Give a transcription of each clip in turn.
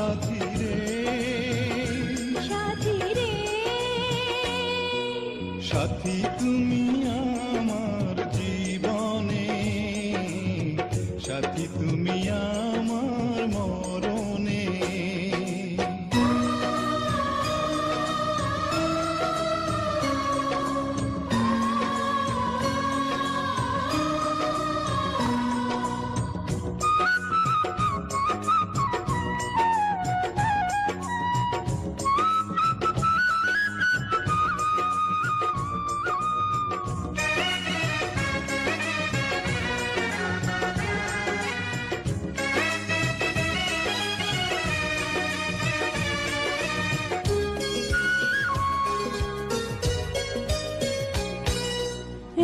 সাথী রে, সাথী রে, সাথী তুমি আমার জীবনে, সাথী তুমি আমার মরণে।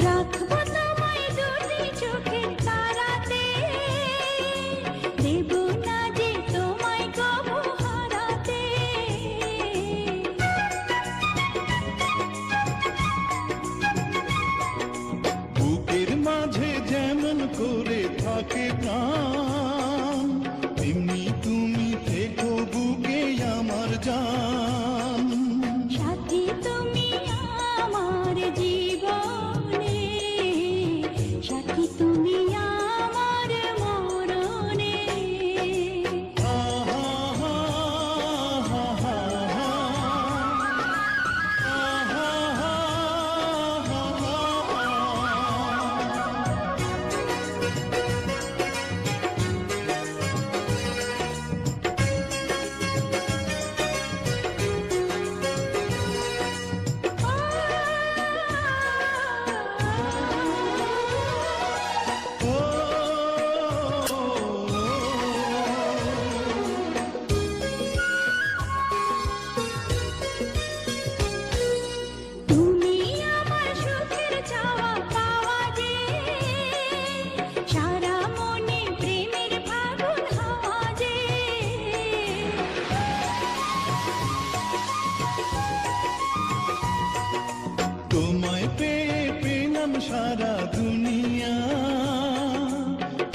রাখবো তোমায় দুটি চোখের তারাতে, দেব না যে তোমায় কবু হারাতে। বুকের মাঝে যেমন করে থাকে প্রাণ, তেমনি তুমি থেকো বুকে আমার জান। সাথী তুমি আমার জীবনে, সাথী তুমি আমার মরণে। তুমি আমার সুখের চাওয়া পাওয়া যে, সারা মনে প্রেমের ফাগুন হাওয়া যে। তোমায় পেয়ে পেলাম সারা দুনিয়া,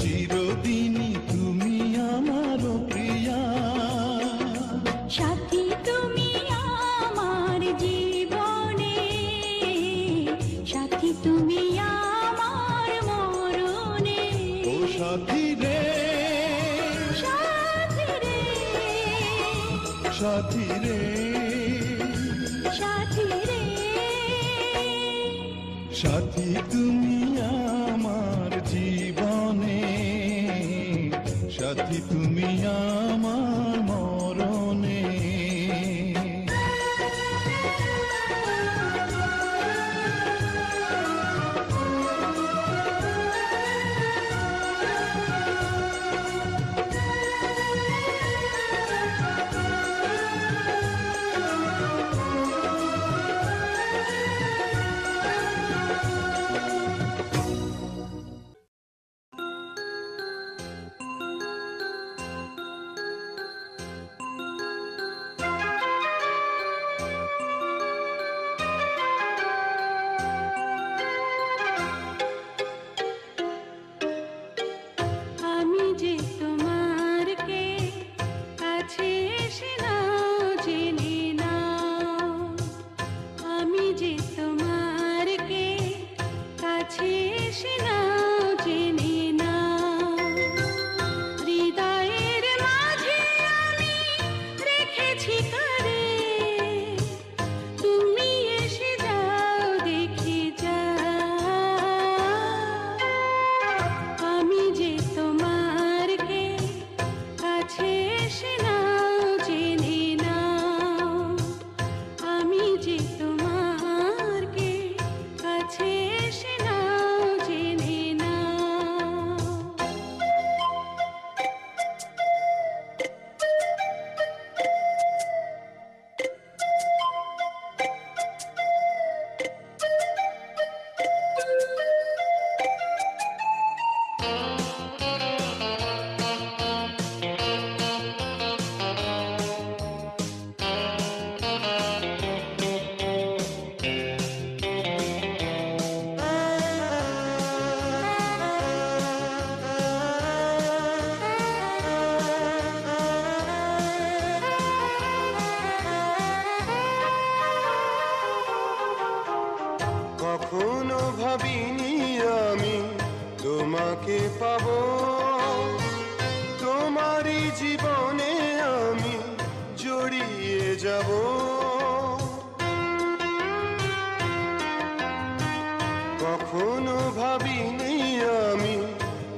চিরদিনই তুমি আমার প্রিয়া। সাথী তুমি আমার জীবনে, সাথী তুমি আমার মরণে। ও সাথী রে, সাথী রে, সাথী রে, সাথী রে, সাথী তুমি আমার জীবনে, সাথী তুমি আমার মরণে। আমি যে তোমার কে কাছে এসে নাও জেনে নাও, আমি যে তোমার কে কাছে এসে নাও জেনে নাও। হৃদয়ের মাঝে আমি রেখেছি কারে, তুমি এসে যাও দেখে যাও। আমি যে তোমার কে কাছে এসে নাও জেনে নাও, আমি যে তোমার কে কাছে এসে নাও জেনে নাও। ভাবিনি আমি তোমাকে পাবো, তোমারই জীবনে আমি জড়িয়ে যাব। কখনো ভাবিনি আমি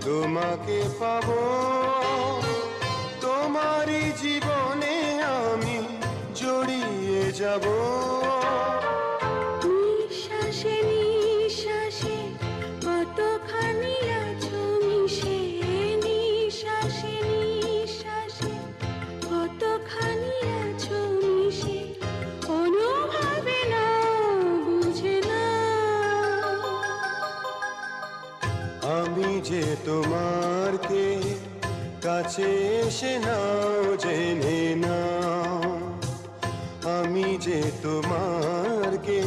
তোমাকে পাবো, তোমারই জীবনে আমি জড়িয়ে যাব। নিঃশ্বাসে নিঃশ্বাসে কতখানি আছো মিশে, নিঃশ্বাসে নিঃশ্বাসে কতখানি আছো মিশে, অনুভবে না বুঝে না। আমি যে তোমার কে কাছে এসে নাও জেনে নাও, আমি যে তোমার কে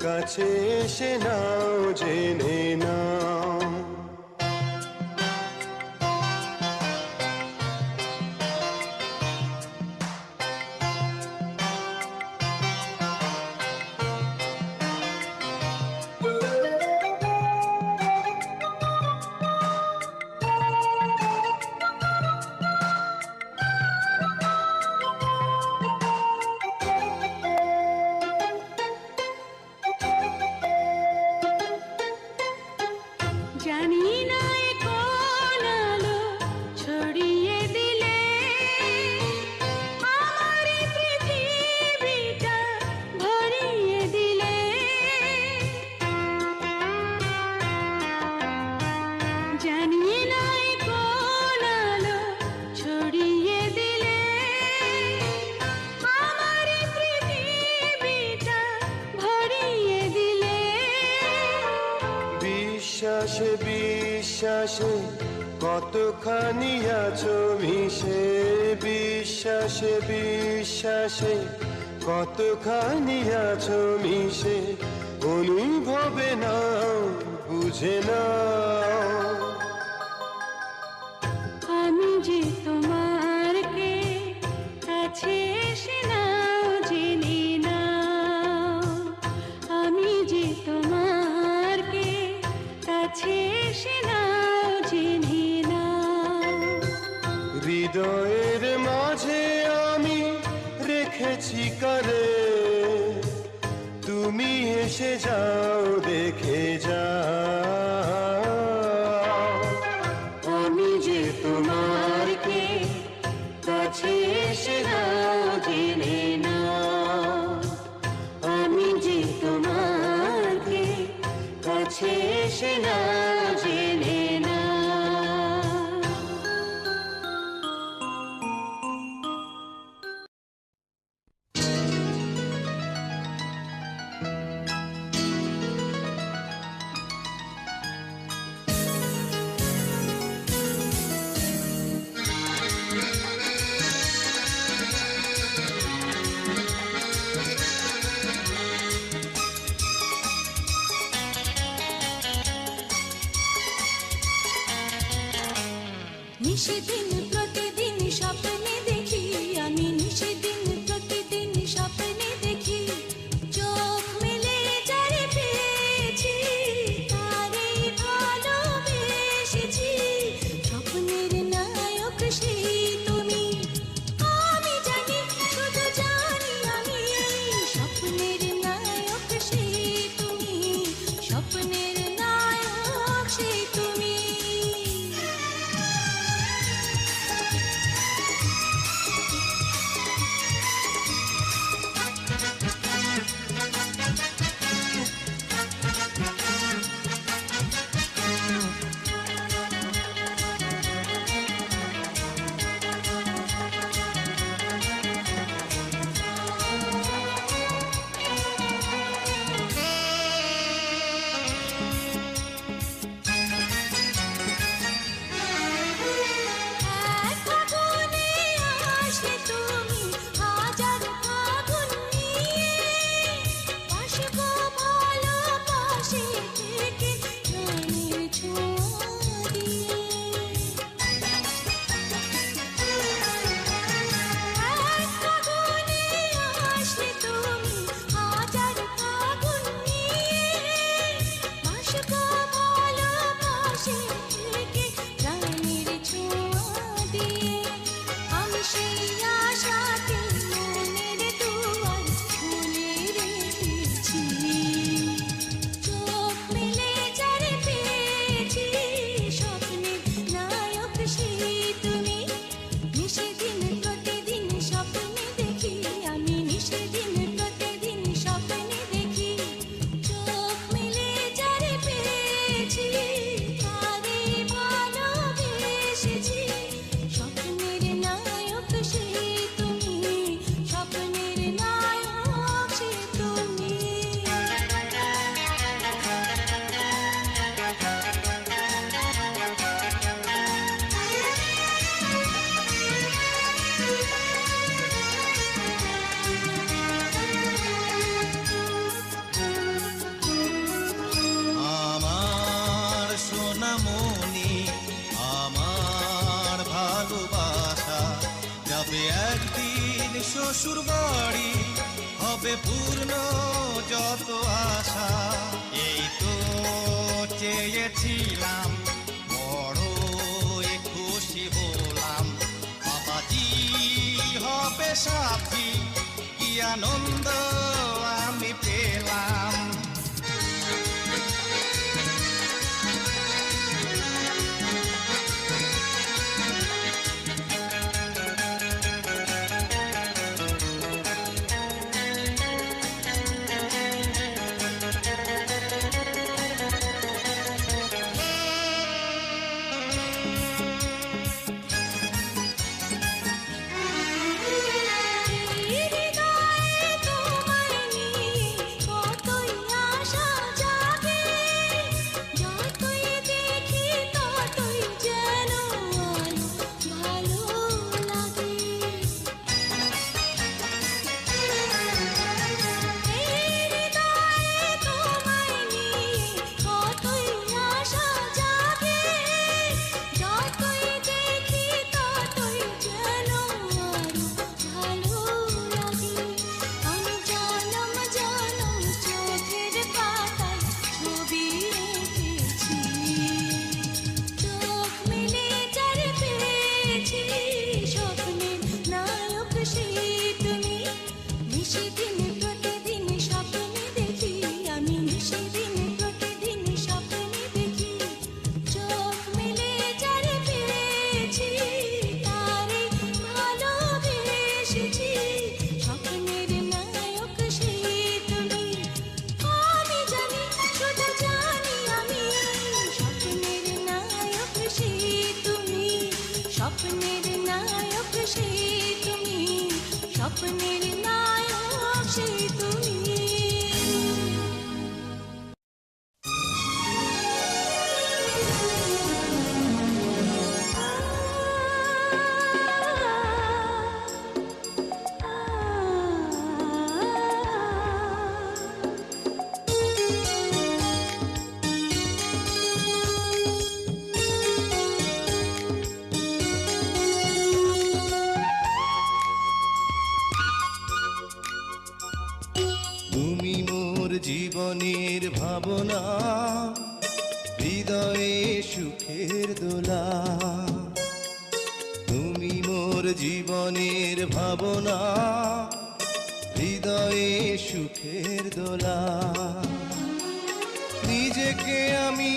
কাছে এসে নাও জেনে নাও। জানি না এ কোন আলো ছড়িয়ে দিলে আমার এই পৃথিবীটা ভরিয়ে দিলে। জানি না এ কোন আলো ছড়িয়ে দিলে আমার এই পৃথিবীটা ভরিয়ে দিলে। বিশ্বাসে বিশ্বাসে কতখানি আছো মিশে, বিশ্বাসে বিশ্বাসে কতখানি আছো মিশে, অনুভবে নাও বুঝে নাও। আমি যে তোমার কে কাছে এসে নাও জেনে নাও, আমি যে তোমার কে কাছে এসে নাও জেনে নাও। হৃদয়ের মাঝে আমি রেখেছি কারে, তুমি এসে যাও দেখে যাও। আমি যে তোমার কে কাছে এসে নাও জেনে নাও, আমি যে তোমার কে কাছে এসে নাও জেনে নাও। নিশিদিন প্রতিদিন স্বপ্নে দেখি আমি, নিশিদিন প্রতিদিন স্বপ্নে দেখি, চোখ মেলে যারে পেয়েছি তারে ভালোবেসেছি। স্বপ্নের নায়ক সেই তুমি, আমি জানি শুধু জানি আমি, স্বপ্নের নায়ক সেই তুমি, স্বপ্নের নায়ক সেই তুমি। একদিন শ্বশুর বাড়ি হবে পূর্ণ যত আশা, এই তো চেয়েছিলাম, বড় খুশি হলাম। বাবাজি হবে সাথী, কি আনন্দ আমি পেলাম। হৃদয়ে তোমায় নিয়ে কতই আশা জাগে, যতই দেখি ততই যেন আলো ভালো লাগে। হৃদয়ে তোমায় নিয়ে কতই আশা জাগে, যতই দেখি ততই যেন আরো ভালো লাগে। আমি জনম জনম চোখের পাতায় ছবি এঁকেছি, চোখ মেলে যার পেয়েছি, স্বপ্নের নায়ক সেই তুমি। নিশিদিন প্রতিদিন স্বপ্নে দেখি, আমি নিশিদিন প্রতিদিন স্বপ্নে দেখি, চোখ মেলে যার পেয়েছি, তারে ভালোবেসেছি, স্বপ্নের নায়ক সেই তুমি। আমি জানি, শুধু জানি আমি, স্বপ্নের নায়ক সেই তুমি, স্বপ্নের নায়ক সেই তুমি, স্বপ্নের নায়ক সেই তুমি। তুমি মোর জীবনের ভাবনা, হৃদয়ে সুখের দোলা। তুমি মোর জীবনের ভাবনা, হৃদয়ে সুখের দোলা। নিজেকে আমি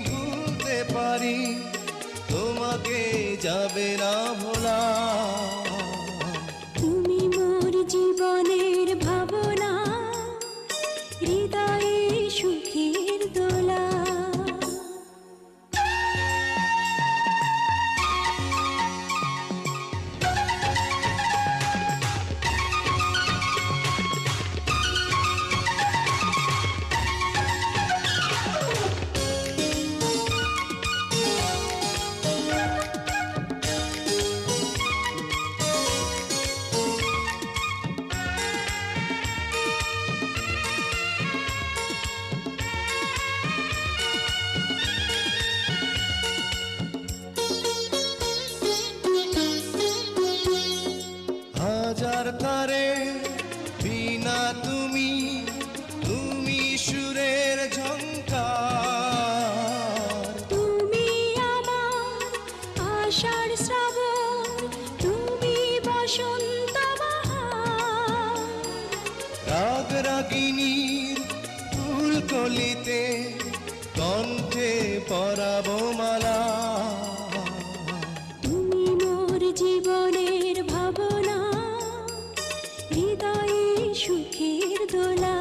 ভুলতে পারি, তোমাকে যাবে না ভোলা। তুমি মোর জীবনের ভাবনা, হৃদয়ে সুখের দোলা। হাজার তারে বিনা তুমি, তুমি সুরের ঝংকার। তুমি আমার আষাঢ় শ্রাবণ, তুমি বসন্ত বাহার। রাগ রাগিনীর ফুলকলিতে কণ্ঠে পরাবো মালা। তুমি মোর জীবনের ভাবনা, হৃদয়ে সুখের দোলা।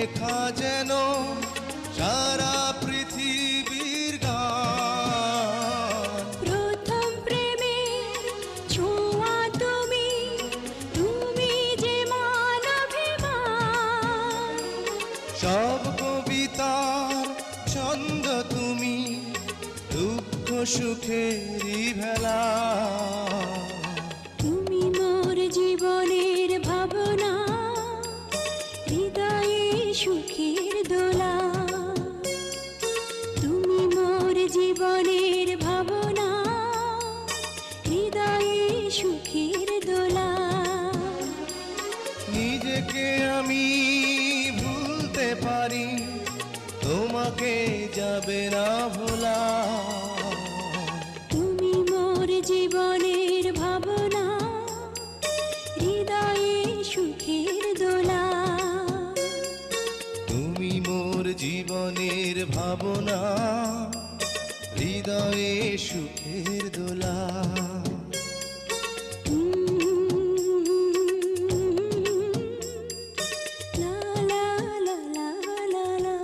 লেখা যেন সারা পৃথিবীর গান। প্রথম প্রেমের ছোঁয়া তুমি, তুমি যে মানবিমান। সব কবিতার ছন্দ তুমি, দুঃখ সুখেরই ভেলা। তুমি মোর জীবনের ভাবনা, হৃদয়ে সুখের দোলা। তুমি মোর জীবনের ভাবনা, হৃদয়ে সুখের দোলা। নিজেকে আমি ভুলতে পারি, তোমাকে যাবে না ভোলা। তুমি মোর জীবনের ভাবনা, হৃদয়ে সুখের দোলা। তুমি মোর জীবনের ভাবনা, হৃদয়ে সুখের দোলা। লা লা লা লা লা লা।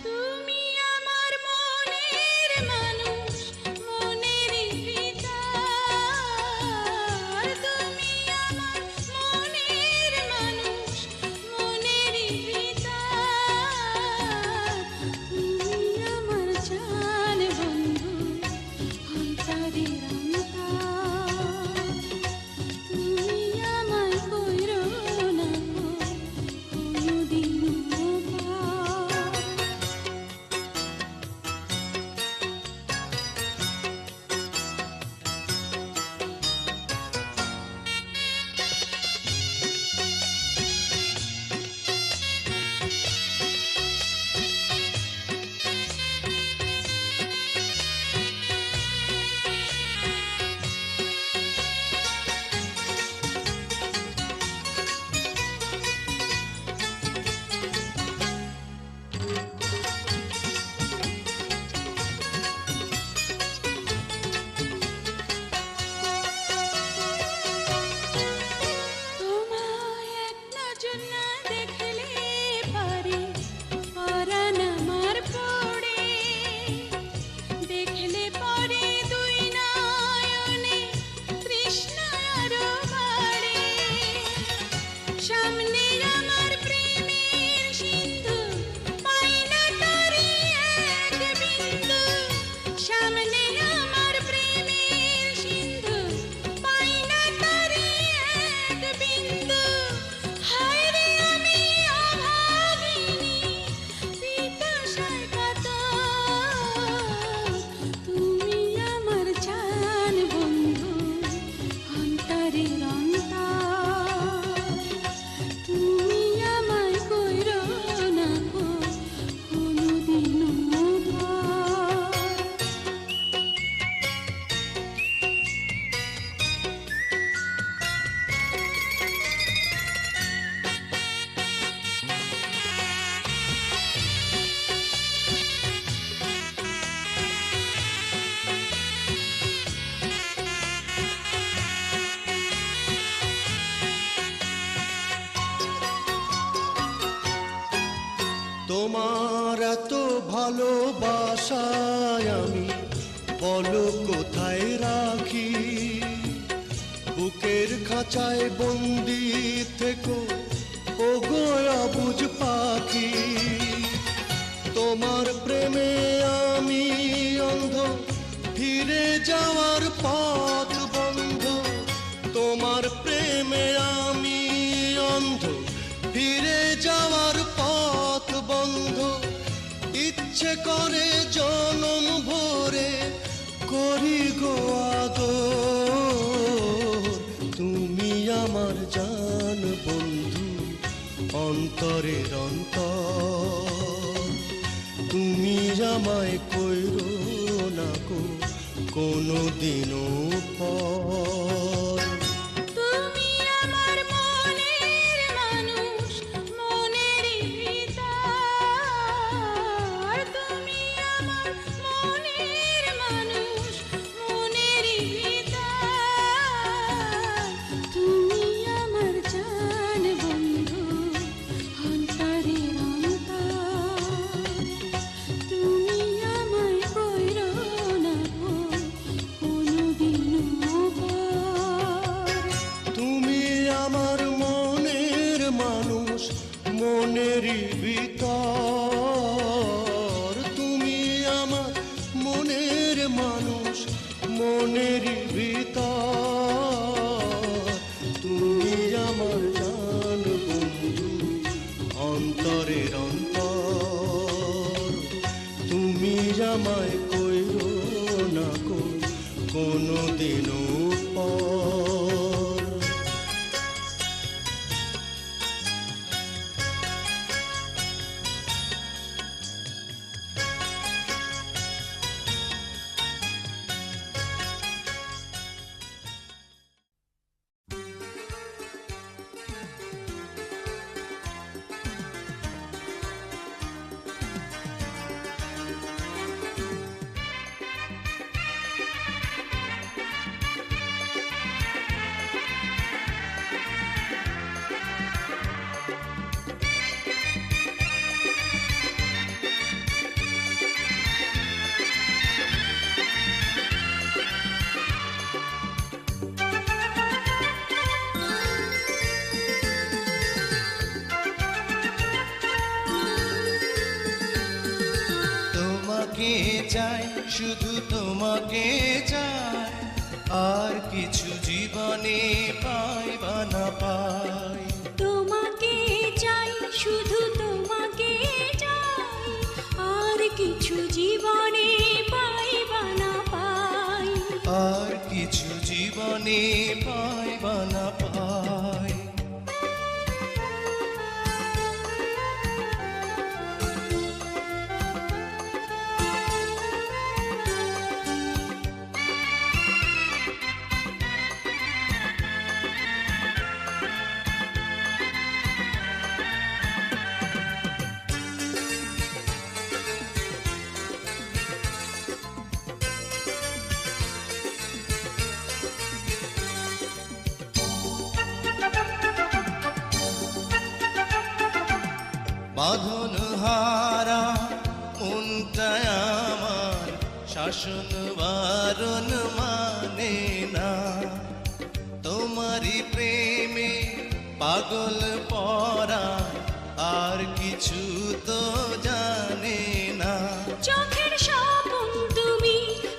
তুমি আমার মনের মানুষ, মনেরই ভিতর। তুমি আমার মনের মানুষ, মনেরই ভিতর। তুমি আমার জান বন্ধু, অন্তরের অন্তর। তুমি আমায় কইরো না কোনদিনও পর। তোমায় এক নজর না দেখলে পারে পরাণ আমার পড়ে। দেখলে পরে দুই নয়নে তৃষ্ণা আরো বাড়ে। সামনে আমার প্রেমের সিন্ধু, পাই না তারি এক বিন্দু। সামনে আমার প্রেমের সিন্ধু, পাই না তারি এক বিন্দু। হায় রে আমি অভাগিনী, পিপাসায় কাতর। তুমি আমার জান বন্ধু, অন্তরের অন্তর। তুমি আমায় কইরো না গো কোনদিনও ভয়। তোমার এত ভালোবাসায় আমি বলো কোথায় রাখি। বুকের খাঁচায় বন্দি থেকো ও গোয়া বুঝ পাখি। তোমার প্রেমে আমি অন্ধ, ফিরে যাওয়ার পথ বন্ধ। তোমার প্রেমে আমি অন্ধ, ফিরে যাওয়ার পথ বন্ধ। ইচ্ছে করে জনম ভরে করি গো আদর। তুমি আমার জান বন্ধু, অন্তরের অন্তর। তুমি আমায় কইরো না কো কোনো দিনও পর। তুমি আমার মনের মানুষ, মনের ভিতর। তুমি আমার মনের মানুষ, মনের ভিতর। তুমি আমার জান বন্ধু, অন্তরের অন্তর। তুমি আমায় কইরো না গো কোনোদিনও পর। তুমি আমার মনের মানুষ, মনের ভিতর। তুমি আমার মনের মানুষ, মনের ভিতর। তুমি আমার জান বন্ধু, অন্তরের অন্তর। তুমি আমায় কইরো না কো কোনো দিনও পর। তোমাকে চাই, শুধু তোমাকে চাই, আর কিছু জীবনে পাই বা না পাই। তোমাকে চাই, শুধু তোমাকে চাই, আর কিছু জীবনে পাই বা না পাই। আর কিছু জীবনে পাই বা না পাই। বাঁধন হারা মনটায় আমার, শাসন বারণ মানে না। তোমারই প্রেমে পাগল পরা, আর কিছু তো জানে না। চোখের স্বপন তুমি,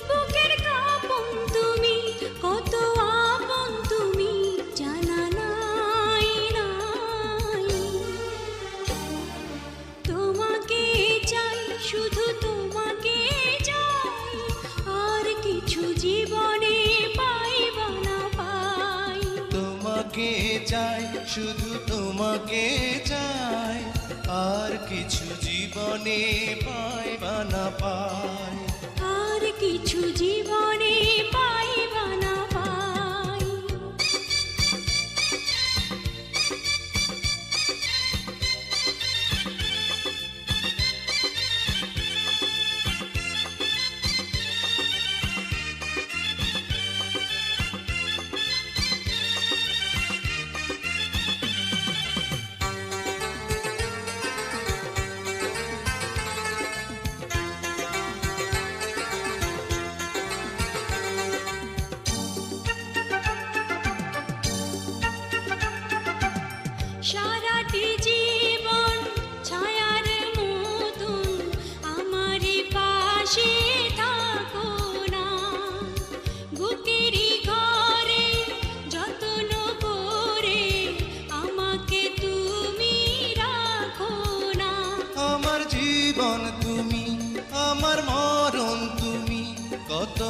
বুকের কাঁপন তুমি, কত আপন তুমি জানা নাই নাই। তোমাকে চাই, শুধু তোমাকে চাই, আর কিছু জীবনে পাই বা না পাই। তোমাকে চাই, শুধু তোমাকে চাই, আর কিছু জীবনে পাই বা না পাই। আর কিছু জীবনে পাই বা না পাই। সারাটি জীবন ছায়ার মতন আমারই পাশে থাকো না। বুকেরই ঘরে যত্ন করে আমাকে তুমি রাখো না। আমার জীবন তুমি, আমার মরণ তুমি, কত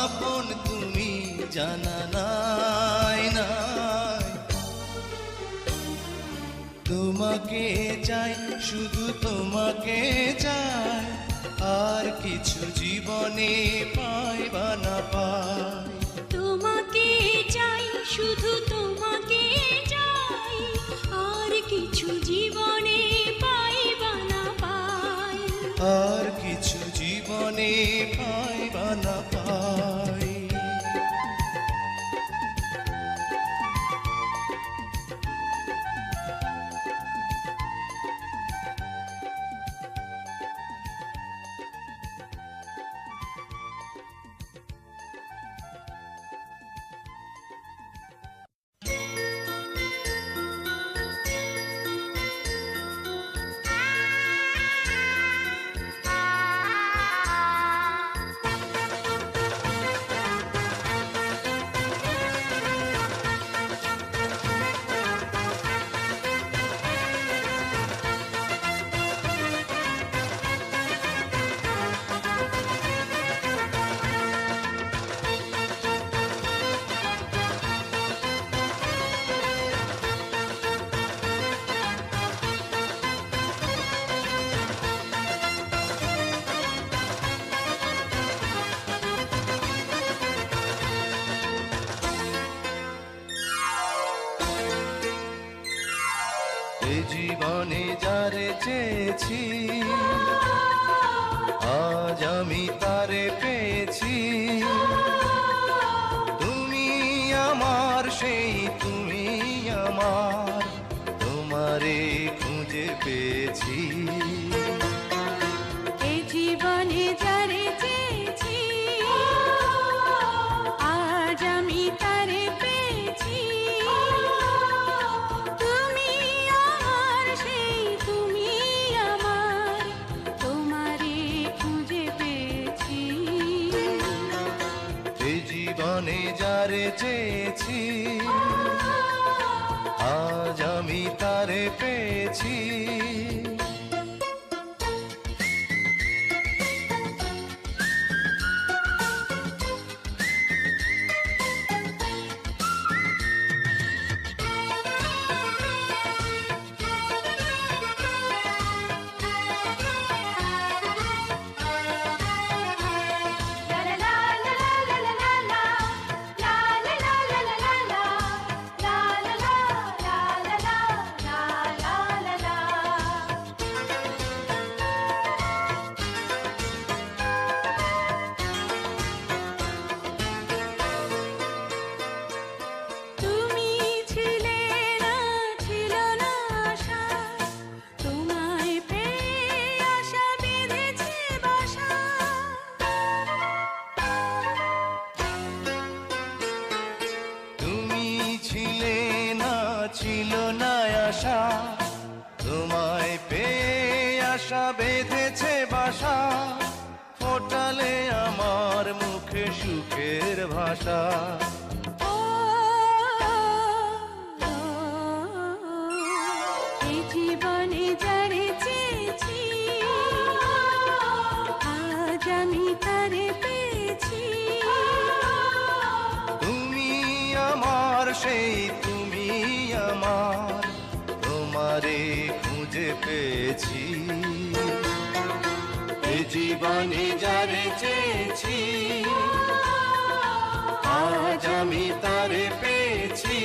আপন তুমি জানা নাই নাই। তোমাকে চাই, শুধু তোমাকে চাই, আর কিছু জীবনে পাই বা না পাই। তোমাকে চাই, শুধু তোমাকে চাই, আর কিছু জীবনে পাই বা না পাই। আর কিছু জীবনে পাই বা না পাই। এ জীবনে যারে চেয়েছি, আজ আমি তারে পেয়েছি। তুমি আমার, সেই তুমি আমার, তোমারে খুঁজে পেয়েছি। এ জীবনে যারে চেয়েছি, আজ আমি তারে পেয়েছি। তুমি আমার, সেই তুমি আমার, তোমারে খুঁজে পেয়েছি। এ জীবনে যারে চেয়েছি, আজ আমি তারে পেয়েছি। তুমি ছিলে না, ছিল না আশা, তোমায় পেয়ে আশা বেঁধেছে বাসা। তুমি ছিলে না, ছিল না আশা, তোমায় পেয়ে আশা বেঁধেছে বাসা। ফোটালে আমার মুখে সুখের ভাষা। ও, এই জীবনে যারে চেয়েছি, আজ আমি তারে পেয়েছি। তুমি আমার, সেই তুমি আমার, তোমারে খুঁজে পেয়েছি। এ জীবনে যারে চেয়েছি, আজ আমি তারে পেয়েছি।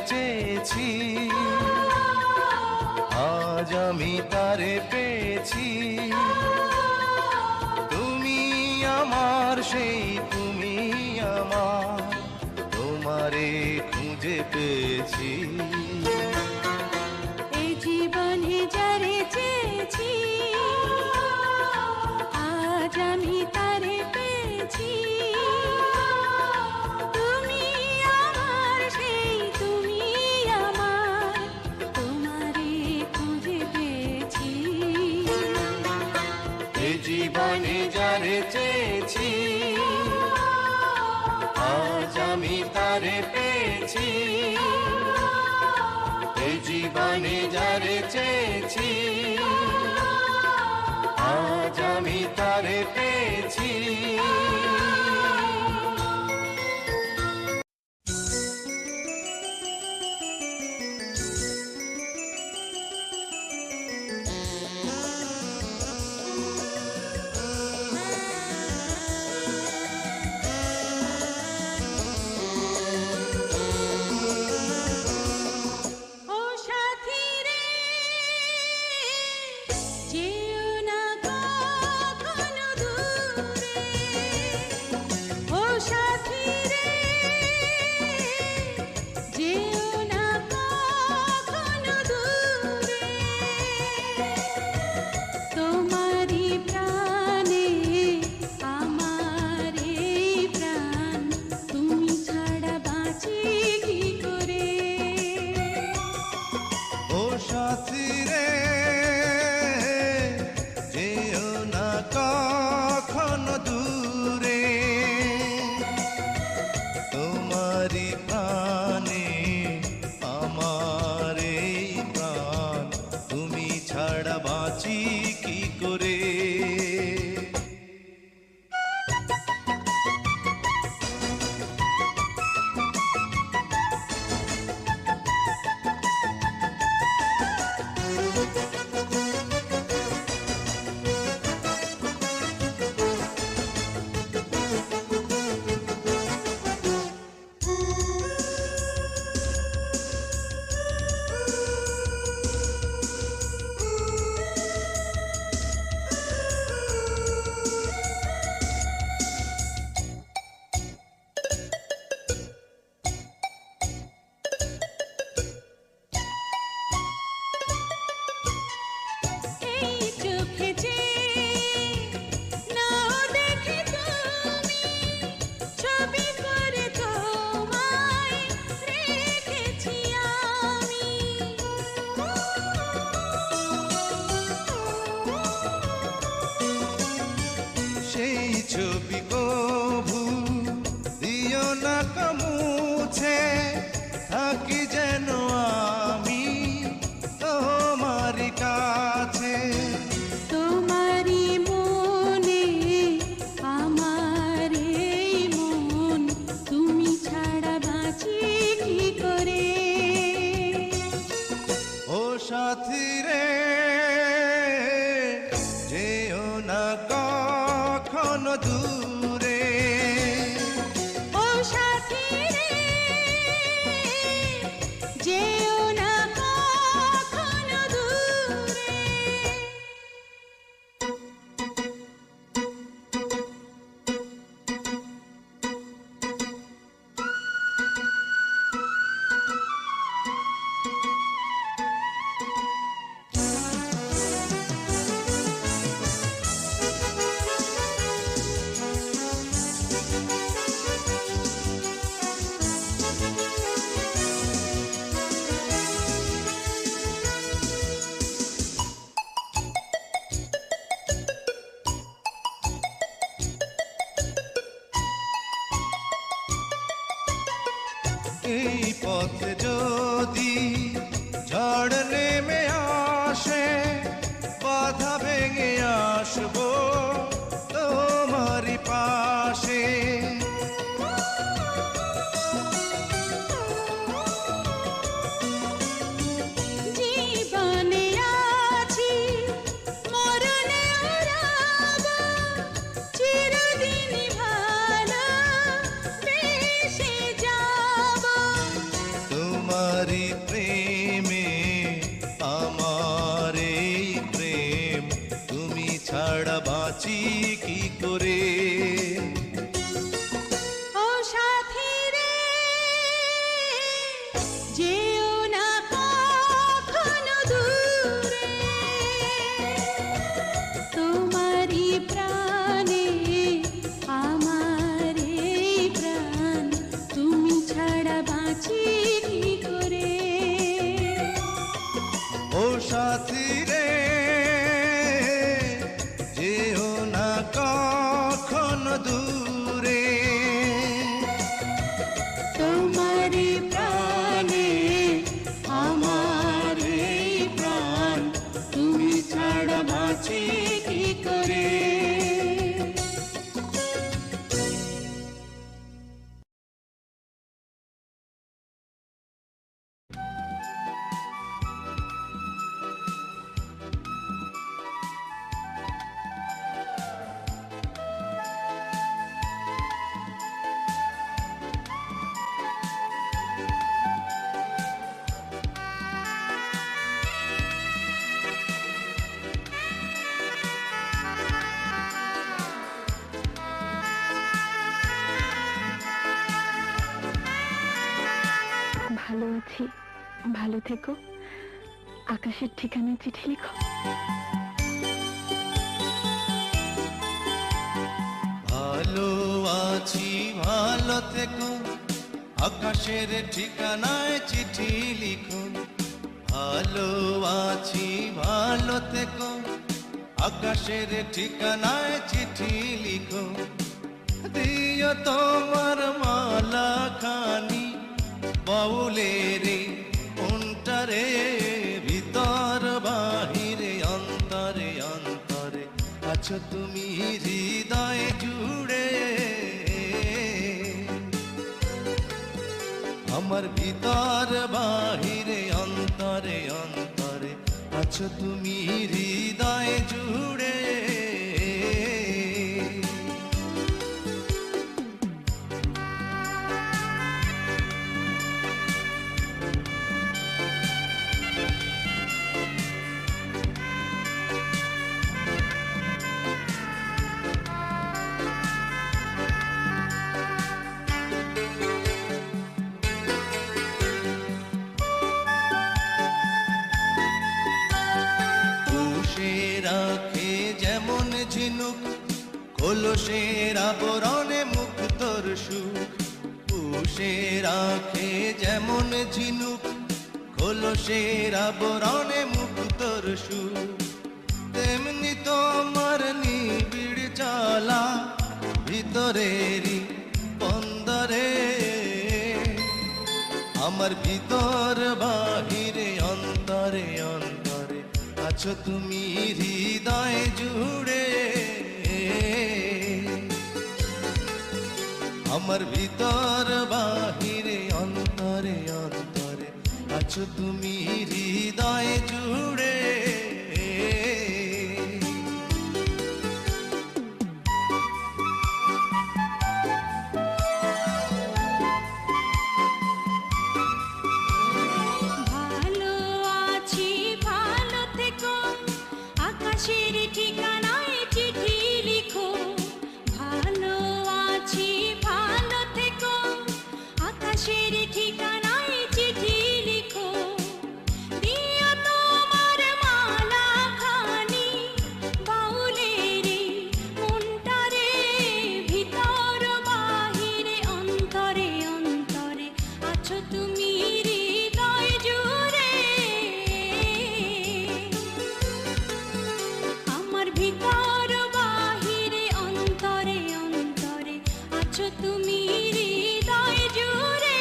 চেয়েছি, আজ আমি তারে পেয়েছি। তুমি আমার সেই তুমি আমার, তোমারে খুঁজে পেয়েছি। এই জীবনে যারে চেয়েছি, আজ আমি তারে পেয়েছি। তুমি আমার সেই তুমি আমার, তোমারে খুঁজে পেয়েছি। এ জীবনে যারে চেয়েছি, আজ আমি তারে পেয়েছি। এ জীবনে যারে চেয়েছি, আজ আমি তারে পেয়েছি। ও সাথী রে, যেও না কখনো দূরে। ও সাথী রে, যেও না কখনো দূরে। তোমারই প্রাণে আমার এই প্রাণ, তুমি ছাড়া বাঁচি কি করে। ও সাথী রে, যেও না কখনো দূরে। তোমারি প্রাণে আমার এই প্রাণ, তুমি ছাড়া বাঁচি কি করে। এই চোখে যে নাও দেখে তুমি, ছবি করে তোমায় রেখেছি আমি। সেই ছবি কভু দিও না মুছে, থাকি যেন আমি তোমারি কাছে। তোমারই মনে আমার এই মন, তুমি ছাড়া বাঁচি কি করে। ও সাথী রে, যেও না কখনো দূরে। ও সাথী রে, যেও না কখনো দূরে। এই পথে যদি ঝড় নেমে আসে, বাধা ভেঙে আসবো তোমারি পাশে। জীবনে আছি, মরণেও রব, চিরদিন ভালো বেসে যাব। আছি, ভালো থেকো। আকাশের ঠিকানায় চিঠি লিখো। ভালো আছি, ভালো থেকো, আকাশের ঠিকানায় চিঠি লিখো। ভালো আছি, ভালো থেকো, আকাশের ঠিকানায় চিঠি লিখো। দিও তোমার মালা খানি বাউলের অন্তরে, ভিতর বাহিরে অন্তরে অন্তরে আছো তুমি হৃদয় জুড়ে। আমার ভিতর বাহিরে অন্তরে অন্তরে আছো তুমি হৃদয় জুড়ে। রাখে যেমন ঝিনুক কলসের আবরণে মুক্তর সুখ। পুষে রাখে যেমন ঝিনুক কলসের আবরণে মুক্তর সুখ। তেমনি তোমার নিবিড় চলা ভিতরেরই বন্দরে, আমার ভিতর বাহিরে অন্তরে অন্তরে আছো তুমি হৃদয় জুড়ে। আমার ভিতর বাহিরে অন্তরে অন্তরে আছো তুমি হৃদয় জুড়ে। ভালো আছি, ভালো থেকো, আকাশের ঠিকানায় চিঠি লিখো। ভালো আছি, ভালো থেকো, আকাশের ঠিকানায় চিঠি লিখো। দিও তোমার মালা খানি বাউলের মনটারে, ভিতর বাহিরে অন্তরে অন্তরে আছো তুমি হৃদয় জুড়ে। আমার ভিতর বাহিরে অন্তরে অন্তরে আছো তুমি হৃদয় জুড়ে।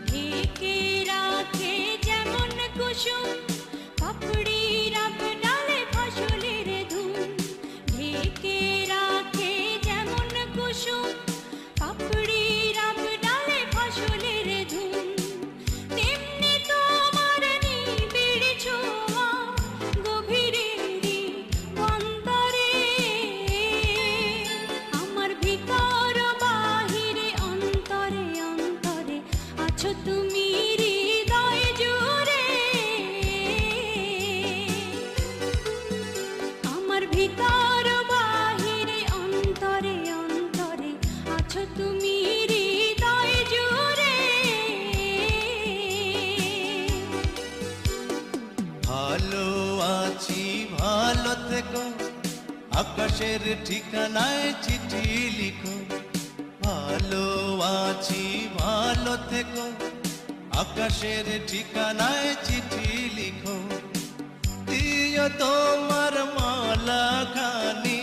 ঢেকে রাখে যেমন কুসুম পাপড়ির ডালে ফসলের ধুম। ঢেকে রাখে যেমন কুসুম পাপড়ির ডালে ফসলের ধুম। তেমনি তোমার নিবিড় ছোঁয়া গভীরেরই অন্তরে, আমার ভিতর বাহিরে অন্তরে অন্তরে আছো তুমি হৃদয় জুড়ে। আমার ভিতর বাহিরে অন্তরে অন্তরে আছো তুমি হৃদয় জুড়ে। ভালো আছি, ভালো থেকো, আকাশের ঠিকানায় চিঠি লিখো। ভালো আছি, ভালো থেকো, আকাশের ঠিকানায় চিঠি লিখো। দিও তোমার মালা খানি,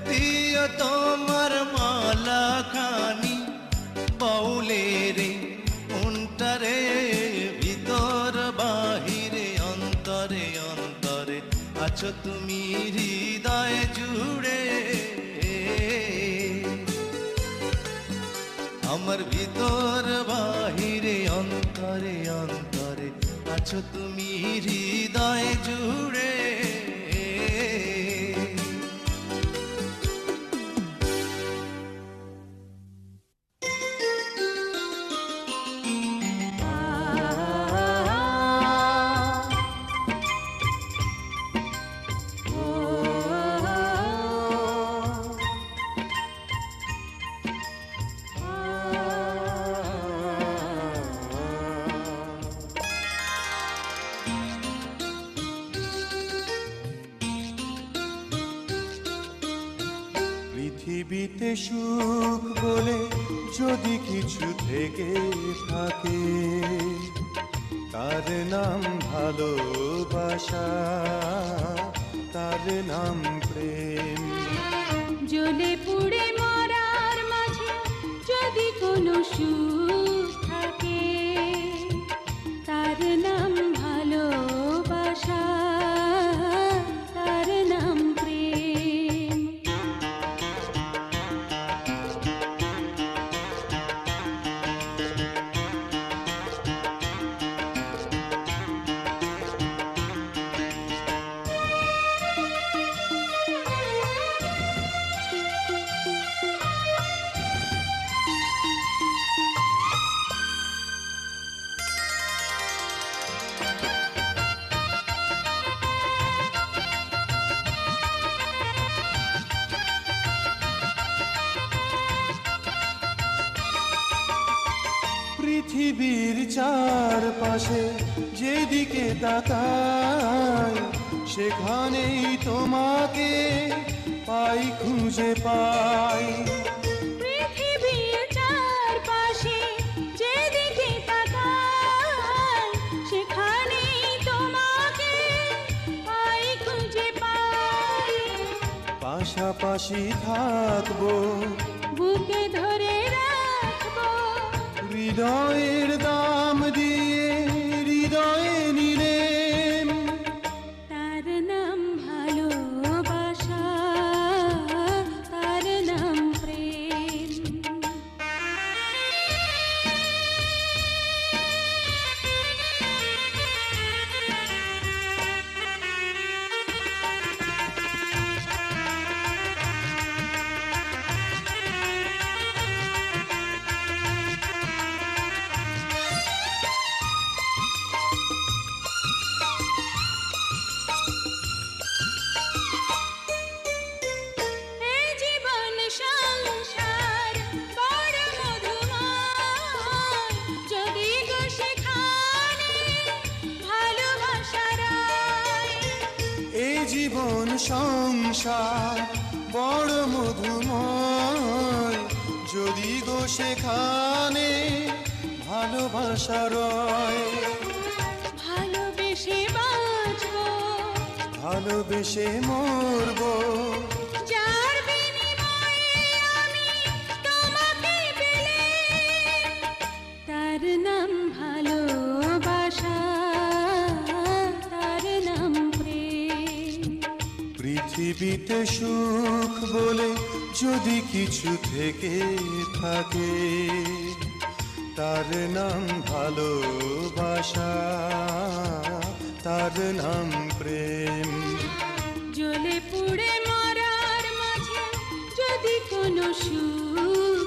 দিও তোমার মালা খানি বাউলের অন্তরে, ভিতর বাহিরে অন্তরে অন্তরে আছো তুমি হৃদয় জুড়ে। আমার ভিতর বাহিরে অন্তরে অন্তরে আছো তুমি হৃদয় জুড়ে। পৃথিবীতে সুখ বলে যদি কিছু থেকে থাকে, তার নাম ভালোবাসা, তার নাম প্রেম। জ্বলে পুড়ে মরার মাঝে যদি কোনো সুখ থাকে, তার নাম ভালোবাসা, তার নাম প্রেম। পৃথিবীর চারপাশে যেদিকে তাকাই, সেখানেই তোমাকে পাই, খুঁজে পাই। পৃথিবীর চারপাশে যেদিকে তাকাই, সেখানেই তোমাকে পাই, খুঁজে পাই। পাশাপাশি থাকবো, বুকে ধরে রাখবো, হৃদয়ের দাম দিয়ে হৃদয়ে নিলেম। তার নাম ভালোবাসা, তার নাম প্রেম। এই জীবন সংসার বড় মধুময়, যদি গো সেখানে ভালোবাসা রয়। এই জীবন সংসার বড় মধুময়, যদি গো সেখানে ভালোবাসা রয়। ভালোবেসে বাঁচবো, ভালোবেসে মরবো, যার বিনিময়ে আমি তোমাকে পেলাম, তার নাম ভালোবাসা, তার নাম প্রেম। পৃথিবীতে সুখ বলে যদি কিছু থেকে থাকে, তার নাম ভালোবাসা, তার নাম প্রেম। জ্বলে পুড়ে মরার মাঝে যদি কোনো সুখ